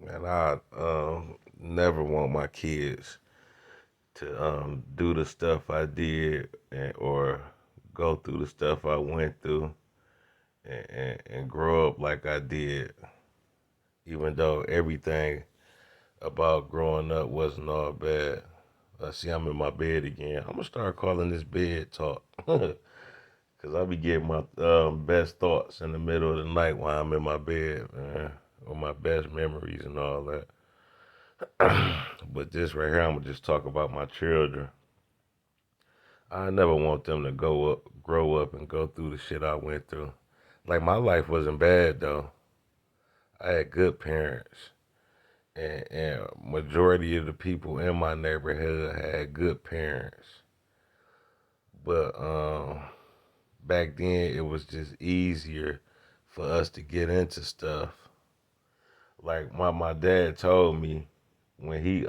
And I never want my kids to do the stuff I did or go through the stuff I went through and grow up like I did, even though everything about growing up wasn't all bad. See, I'm in my bed again. I'm gonna start calling this bed talk, cause I be getting my best thoughts in the middle of the night while I'm in my bed, man, or my best memories and all that. But this right here, I'm gonna just talk about my children. I never want them to grow up, and go through the shit I went through. Like my life wasn't bad though. I had good parents, and majority of the people in my neighborhood had good parents. But back then, it was just easier for us to get into stuff. Like my dad told me when he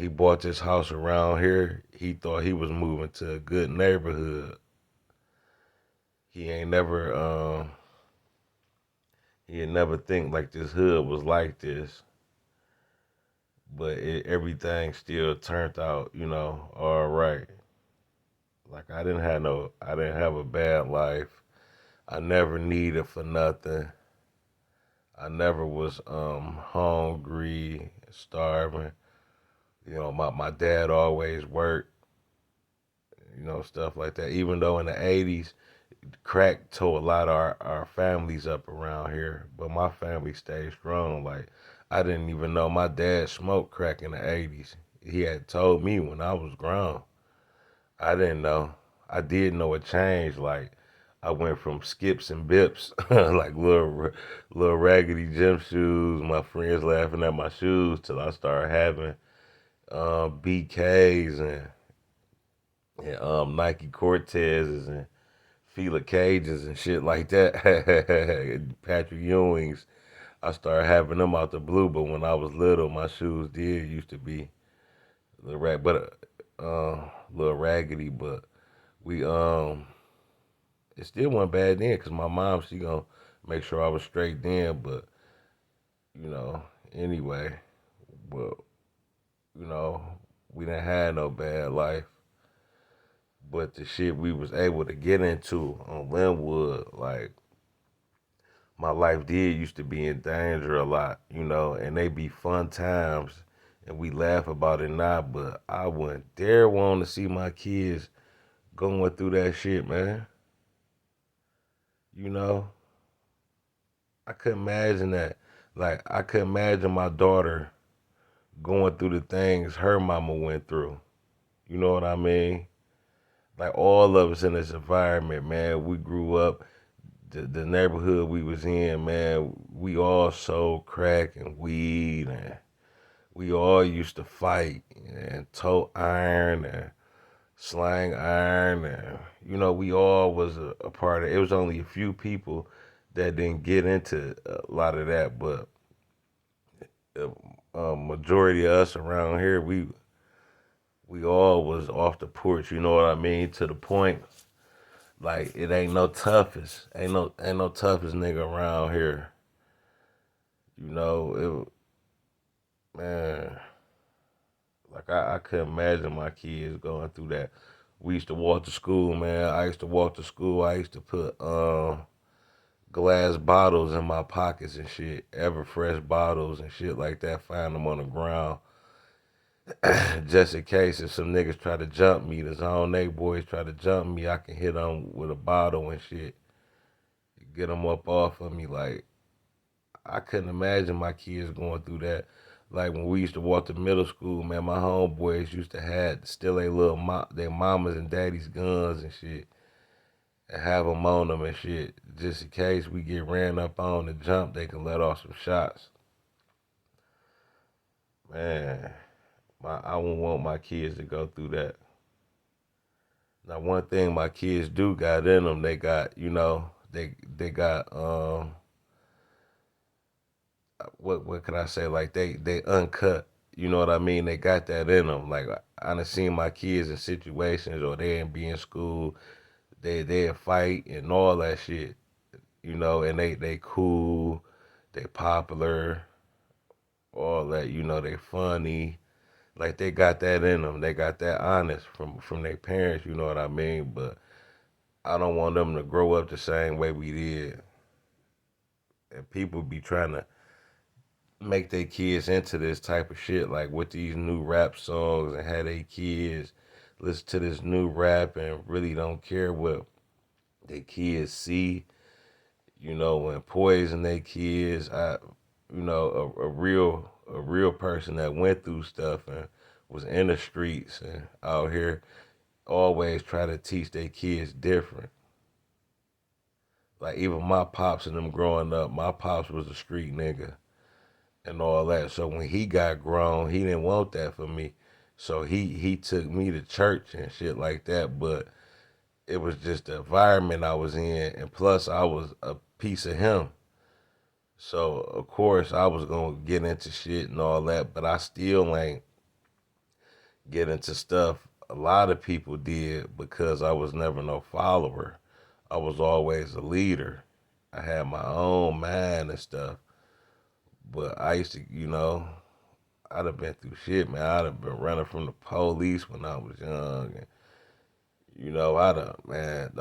bought this house around here, he thought he was moving to a good neighborhood. He ain't never he had never think like this hood was like this, but everything still turned out, all right. Like I didn't have a bad life. I never needed for nothing. I never was hungry, starving. My dad always worked, stuff like that. Even though in the 80s, crack tore a lot of our families up around here, but my family stayed strong. Like, I didn't even know my dad smoked crack in the 80s. He had told me when I was grown. I didn't know. I did know it changed. Like, I went from skips and bips, like little raggedy gym shoes, my friends laughing at my shoes, till I started having BKs and Nike Cortezes and Fila Cages and shit like that. Patrick Ewings. I started having them out the blue, but when I was little, my shoes did used to be little raggedy, but we it still wasn't bad then, cause my mom she gonna make sure I was straight then, but you know anyway, but you know we didn't have no bad life, but the shit we was able to get into on Linwood, like my life did used to be in danger a lot, and they be fun times and we laugh about it now, but I wouldn't dare want to see my kids going through that shit, man. You know, I couldn't imagine that. Like, I couldn't imagine my daughter going through the things her mama went through. You know what I mean? Like, all of us in this environment, man, we grew up, the neighborhood we was in, man, we all sold crack and weed, and we all used to fight and tote iron and slang iron, and we all was a part of it. It was only a few people that didn't get into a lot of that, but majority of us around here, we all was off the porch. You know what I mean? To the point, like it ain't no toughest nigga around here. You know, man, like I couldn't imagine my kids going through that. We used to walk to school, man. I used to walk to school. I used to put glass bottles in my pockets and shit, ever fresh bottles and shit like that. Find them on the ground, just in case if some niggas try to jump me, the zone A boys try to jump me, I can hit them with a bottle and shit, get them up off of me. Like I couldn't imagine my kids going through that. Like when we used to walk to middle school, man, my homeboys used to have still their mamas and daddies guns and shit, and have them on them and shit, just in case we get ran up on and jump, they can let off some shots. Man, I wouldn't want my kids to go through that. Now, one thing my kids do got in them, they got, they got what can I say? Like they uncut. You know what I mean? They got that in them. Like I done seen my kids in situations, or they ain't be in school, they fight and all that shit. And they cool. they popular, all that. They funny. Like they got that in them. They got that honest from their parents. You know what I mean? But I don't want them to grow up the same way we did. And people be trying to make their kids into this type of shit, like with these new rap songs, and have their kids listen to this new rap and really don't care what their kids see. And poison their kids. A real person that went through stuff and was in the streets and out here always try to teach their kids different. Like even my pops and them growing up, my pops was a street nigga and all that. So when he got grown, he didn't want that for me. So he took me to church and shit like that. But it was just the environment I was in, and plus I was a piece of him. So of course I was gonna get into shit and all that, but I still ain't get into stuff a lot of people did because I was never no follower. I was always a leader. I had my own mind and stuff. But I used to, I'd have been through shit, man. I'd have been running from the police when I was young. And, man,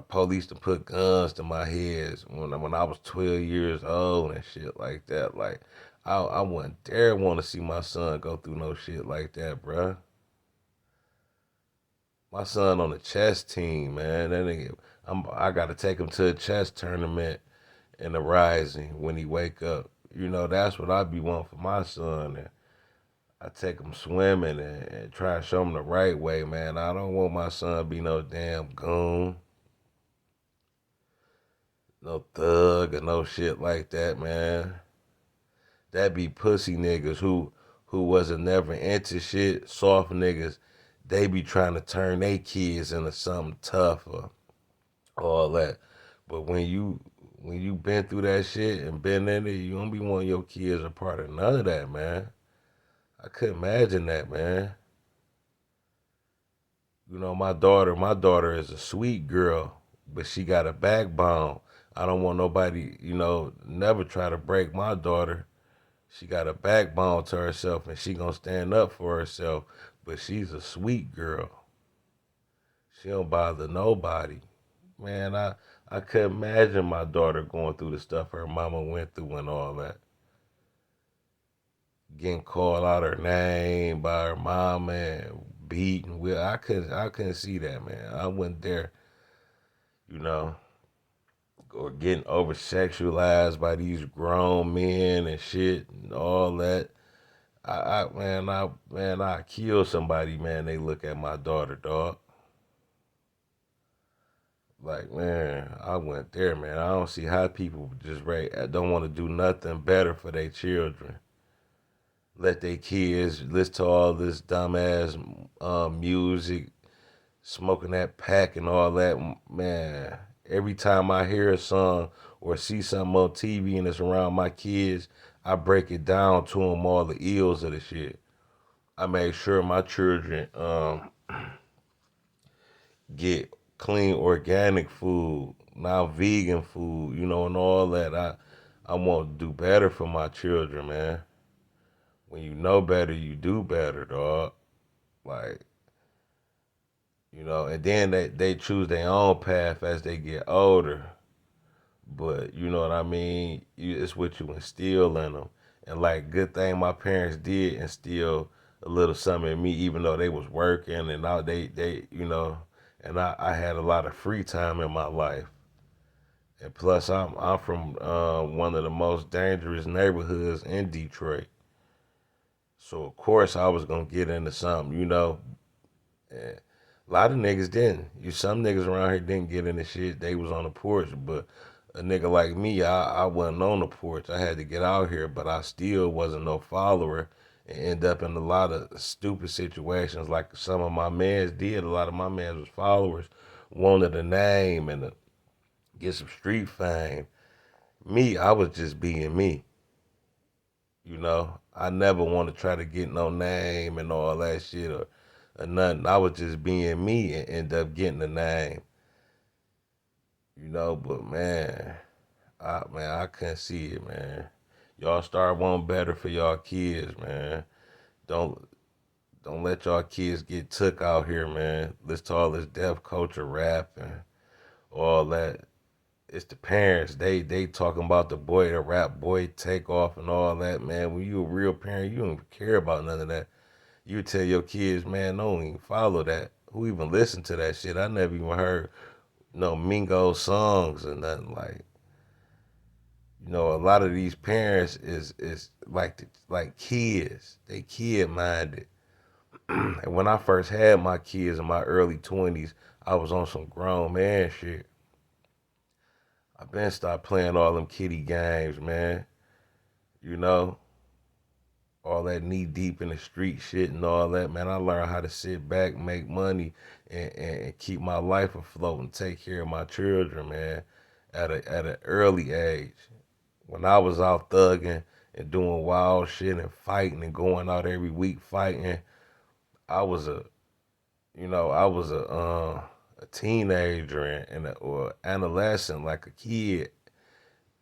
police to put guns to my head when I was 12 years old and shit like that. Like, I wouldn't dare want to see my son go through no shit like that, bruh. My son on the chess team, man. That nigga, I got to take him to a chess tournament in the Rising when he wake up. That's what I be wanting for my son. And I take him swimming and try to show him the right way, man. I don't want my son to be no damn goon, no thug, or no shit like that, man. That be pussy niggas who wasn't never into shit. Soft niggas, they be trying to turn their kids into something tough or all that. But when you been through that shit and been in it, you don't be wanting your kids a part of none of that, man. I couldn't imagine that, man. My daughter is a sweet girl, but she got a backbone. I don't want nobody, never try to break my daughter. She got a backbone to herself and she gonna stand up for herself. But she's a sweet girl. She don't bother nobody. Man, I couldn't imagine my daughter going through the stuff her mama went through and all that. Getting called out her name by her mama and beaten. I couldn't see that, man. I wasn't there, you know, or getting over sexualized by these grown men and shit and all that. I kill somebody, man. They look at my daughter, dog. Like, man, I went there, man. I don't see how people just don't want to do nothing better for their children. Let their kids listen to all this dumbass music, smoking that pack and all that. Man, every time I hear a song or see something on TV and it's around my kids, I break it down to them all the ills of the shit. I make sure my children get clean organic food, not vegan food, and all that. I want to do better for my children, man. When you know better, you do better, dog. Like, and then they choose their own path as they get older. But you know what I mean? It's what you instill in them. And like, good thing my parents did instill a little something in me, even though they was working and now and I had a lot of free time in my life. And plus, I'm from one of the most dangerous neighborhoods in Detroit. So of course I was gonna get into something. And a lot of niggas didn't. Some niggas around here didn't get into shit. They was on the porch, but a nigga like me, I wasn't on the porch. I had to get out here, but I still wasn't no follower and end up in a lot of stupid situations like some of my mans did. A lot of my mans was followers, wanted a name and get some street fame. Me, I was just being me. I never want to try to get no name and all that shit or nothing. I was just being me and end up getting the name. But man, I couldn't see it, man. Y'all start wanting better for y'all kids, man. Don't don't let y'all kids get took out here, man. Listen to all this deaf culture rap and all that. It's the parents. They talking about the rap boy take off and all that, man. When you a real parent, you don't care about none of that. You tell your kids, man, don't even follow that. Who even listen to that shit? I never even heard no Mingo songs or nothing like. A lot of these parents is like kids. They kid minded. And when I first had my kids in my early 20s, I was on some grown man shit. I been stopped playing all them kiddie games, man. You know, all that knee deep in the street shit and all that, man. I learned how to sit back, make money, and keep my life afloat and take care of my children, man, at an early age. When I was out thugging and doing wild shit and fighting and going out every week fighting, I was a teenager or adolescent, like a kid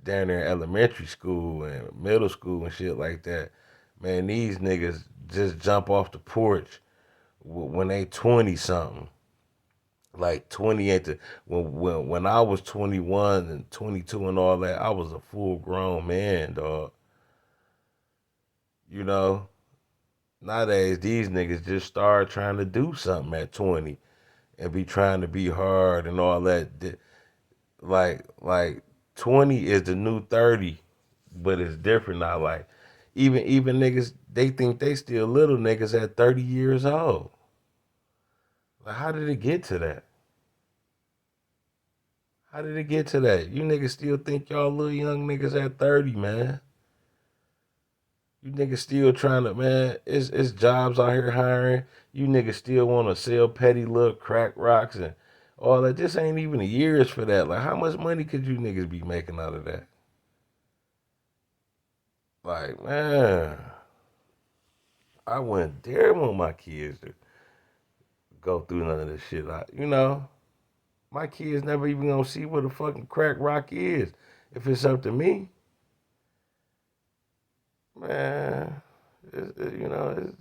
down there in elementary school and middle school and shit like that. Man, these niggas just jump off the porch when they 20 something. Like 28 to when I was 21 and 22 and all that, I was a full grown man, dog. You know, nowadays these niggas just start trying to do something at 20 and be trying to be hard and all that. Like 20 is the new 30, but it's different now. Like even niggas, they think they still little niggas at 30 years old. Like how did it get to that? How did it get to that? You niggas still think y'all little young niggas at 30, man. You niggas still trying to, man, it's jobs out here hiring. You niggas still want to sell petty little crack rocks and all that. This ain't even the years for that. Like, how much money could you niggas be making out of that? Like, man, I wouldn't dare want my kids to go through none of this shit. My kids never even gonna see what a fucking crack rock is. If it's up to me, man, it's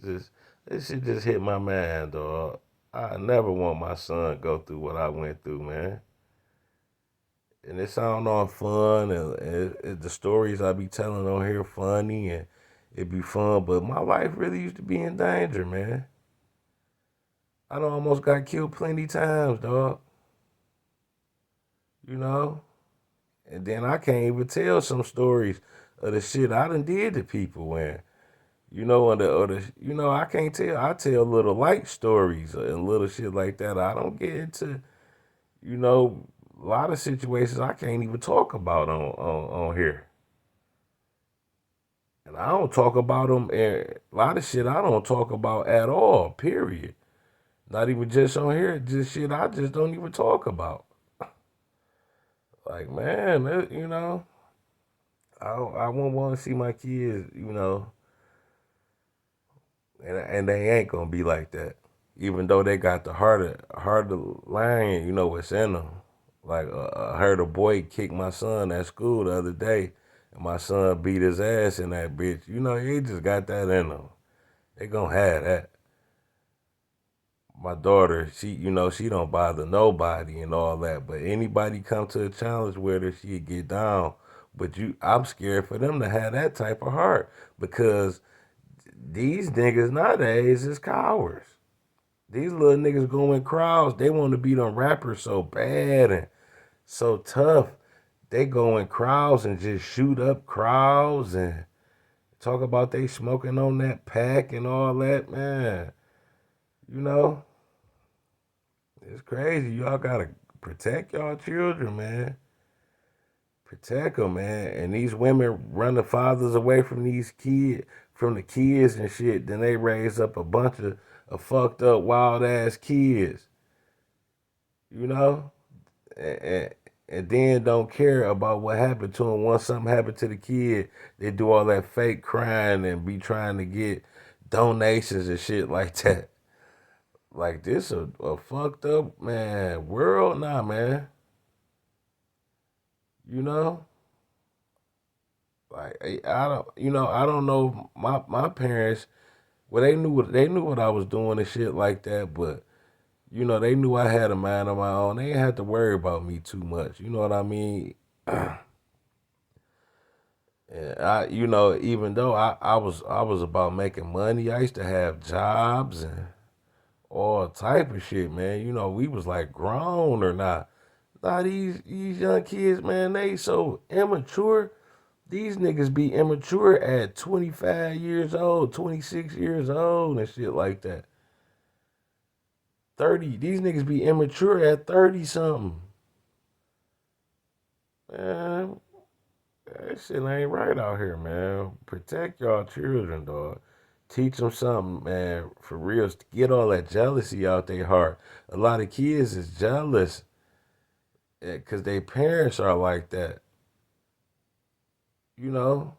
just this shit just hit my mind, dog. I never want my son to go through what I went through, man. And it sound all fun, and the stories I be telling on here funny, and it be fun. But my life really used to be in danger, man. I done almost got killed plenty times, dog. You know, and then I can't even tell some stories of the shit I done did to people when. I can't tell. I tell little light stories and little shit like that. I don't get into, you know, a lot of situations I can't even talk about on here. And I don't talk about them. A lot of shit I don't talk about at all, period. Not even just on here, just shit I just don't even talk about. Like, man, I won't want to see my kids, and they ain't gonna be like that. Even though they got the harder line, what's in them. Like I heard a boy kick my son at school the other day, and my son beat his ass in that bitch. He just got that in them. They gonna have that. My daughter, she don't bother nobody and all that, but anybody come to a challenge with her, she get down. But I'm scared for them to have that type of heart because these niggas nowadays is cowards. These little niggas go in crowds. They want to be them rappers so bad and so tough. They go in crowds and just shoot up crowds and talk about they smoking on that pack and all that, man. You know, it's crazy. Y'all gotta protect y'all children, man. Protect them, man. And these women run the fathers away from these kids, from the kids and shit. Then they raise up a bunch of fucked up, wild ass kids. You know, and, and then don't care about what happened to them. Once something happened to the kid, they do all that fake crying and be trying to get donations and shit like that. Like this a fucked up man world now, man. You know, Like I don't know. My parents, well, they knew what I was doing and shit like that, but they knew I had a mind of my own. They didn't have to worry about me too much. You know what I mean? And even though I was about making money, I used to have jobs and all type of shit, man. We was like grown or not. Nah, these young kids, man, they so immature. These niggas be immature at 25 years old, 26 years old, and shit like that. 30. These niggas be immature at 30 something. Man, that shit ain't right out here, man. Protect y'all children, dog. Teach them something, man, for real. Get all that jealousy out their heart. A lot of kids is jealous because their parents are like that. You know,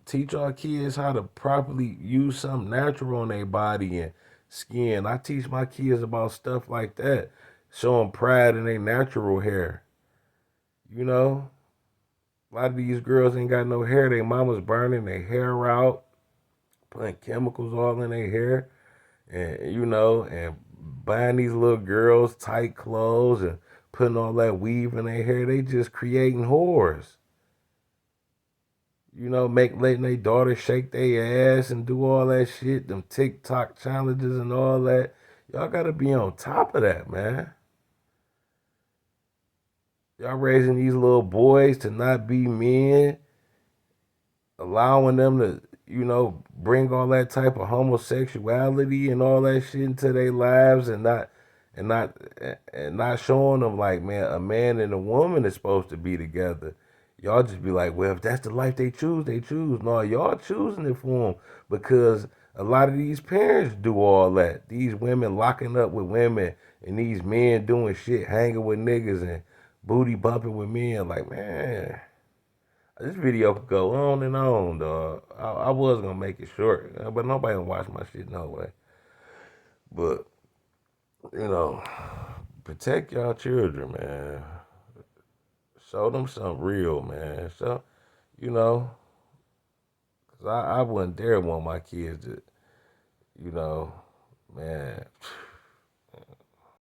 teach our kids how to properly use something natural on their body and skin. I teach my kids about stuff like that. Show them pride in their natural hair. You know, a lot of these girls ain't got no hair. Their mama's burning their hair out, putting chemicals all in their hair, and and buying these little girls tight clothes and putting all that weave in their hair. They just creating whores. Letting their daughter shake their ass and do all that shit, them TikTok challenges and all that. Y'all gotta be on top of that, man. Y'all raising these little boys to not be men, allowing them to, bring all that type of homosexuality and all that shit into their lives and not and not showing them like, man, a man and a woman is supposed to be together. Y'all just be like, well, if that's the life they choose, they choose. No, y'all choosing it for them because a lot of these parents do all that. These women locking up with women and these men doing shit, hanging with niggas and booty bumping with men. Like, man, this video could go on and on, dog. I was gonna make it short, but nobody gonna watch my shit no way. But you know, protect y'all children, man. Show them something real, man. So, you know, 'cause I wouldn't dare want my kids to, you know, man.